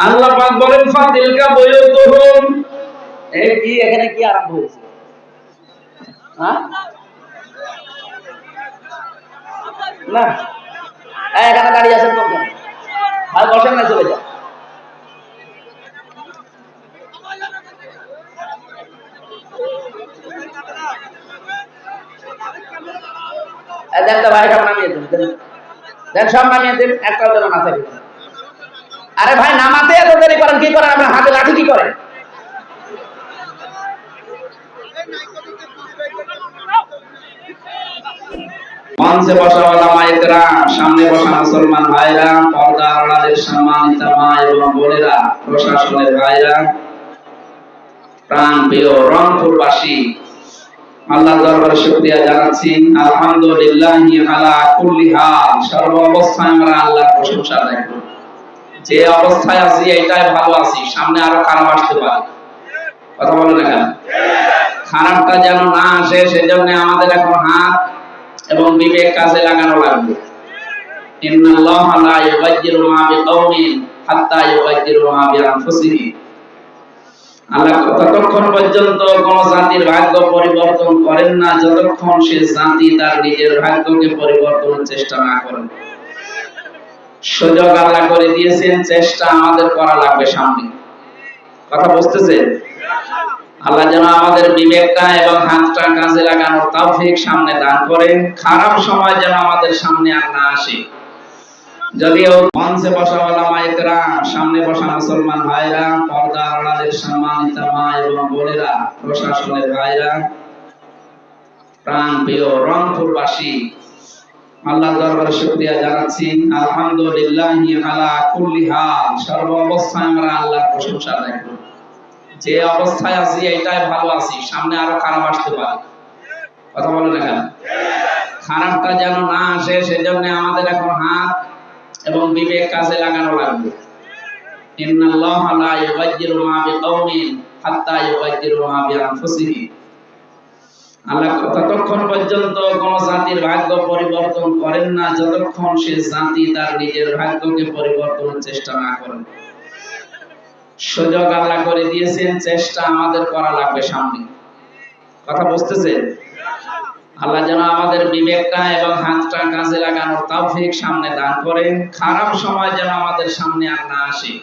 আল্লাহ পাক বলেন ফাতিলকা বুয়ুতুহুম, এই কি এখানে কি আরম্ভ হয়েছে? হ্যাঁ না, এখানে দাঁড়িয়ে আছেন কোন? ভাই বসেন না, চলে যান। দেন তো ভাই, সব নামিয়ে দিন, দেন সব নামিয়ে দিন, একটা যেন না থাকে। আরে ভাই নামাতে এত দেরি করেন, কি করেন আপনার হাতে লাঠি কি করেন? মঞ্চে বসা ওলামায়ে কেরাম, সামনে বসা মুসলমান ভাইরা, পর্দার আড়ালের সম্মানিত মা এবং বোনেরা, প্রশাসনের ভাইরা, প্রাণ প্রিয় রংপুরবাসী, আল্লাহর দরবারে শুকরিয়া জানাচ্ছি। আলহামদুলিল্লাহি আলা কুল্লি হাল, সর্ব অবস্থায় আমরা আল্লাহর প্রশংসা আদায় করি। যে অবস্থায় আছি এটাই ভালো আছি, সামনে আরো খারাপ আসতে পারে। কথা বলেন না কেন? খারাপটা যেন না আসে সেজন্য আমাদের এখন হাত এবং বিবেক কাজে লাগানো লাগবে। ইন্নাল্লাহা লা ইউগাইয়িরু মা বিকাওমিন হাত্তা ইউগাইয়িরু মা বিআনফুসিহিম। আল্লাহ ততক্ষণ পর্যন্ত কোন জাতির ভাগ্য পরিবর্তন করেন না যতক্ষণ সে জাতি তার নিজের ভাগ্যকে পরিবর্তনের চেষ্টা না করে। সুযোগ আল্লাহ করে দিয়েছেন, চেষ্টা আমাদের করা লাগবে সামনে। কথা বুঝতেছে? আল্লাহ যেন আমাদের বিবেকটা এবং হাতটা কাজে লাগানোর তৌফিক সামনে দান করেন। খারাপ সময় যেন আমাদের সামনে আর না আসে। যদিও মঞ্চে বসা ওলামায়ে কেরাম, সামনে বসা মুসলমান ভাইরা, পর্দার আড়ালের সম্মানিত মা এবং বোনেরা, প্রশাসনের ভাইরা, প্রাণ প্রিয় রংপুরবাসী, আল্লাহর দরবারে শুকরিয়া জানাচ্ছি। আলহামদুলিল্লাহি আলা কুল্লি হাল, সর্ব অবস্থায় আমরা আল্লাহর প্রশংসা আদায় করি। যে অবস্থায় আছি এটাই ভালো আছি, সামনে আরো খারাপ আসতে পারে। কথা বলেন না কেন? খারাপটা যেন না আসে সেজন্য আমাদের এখন হাত এবং বিবেক কাজে লাগানো লাগবে। ইন্নাল্লাহা লা ইউগাইয়িরু মা বিকাওমিন হাত্তা ইউগাইয়িরু মা বিআনফুসিহিম। আল্লাহ ততক্ষণ পর্যন্ত কোন জাতির ভাগ্য পরিবর্তন করেন না যতক্ষণ সে জাতি তার নিজের ভাগ্যকে পরিবর্তনের চেষ্টা না করে। সুযোগ আল্লাহ করে দিয়েছেন, চেষ্টা আমাদের করা লাগবে সামনে। কথা বুঝতেছেন? আল্লাহ যেন আমাদের বিবেকটা এবং হাতটা কাজে লাগানোর তৌফিক সামনে দান করেন। খারাপ সময় যেন আমাদের সামনে আর না আসে।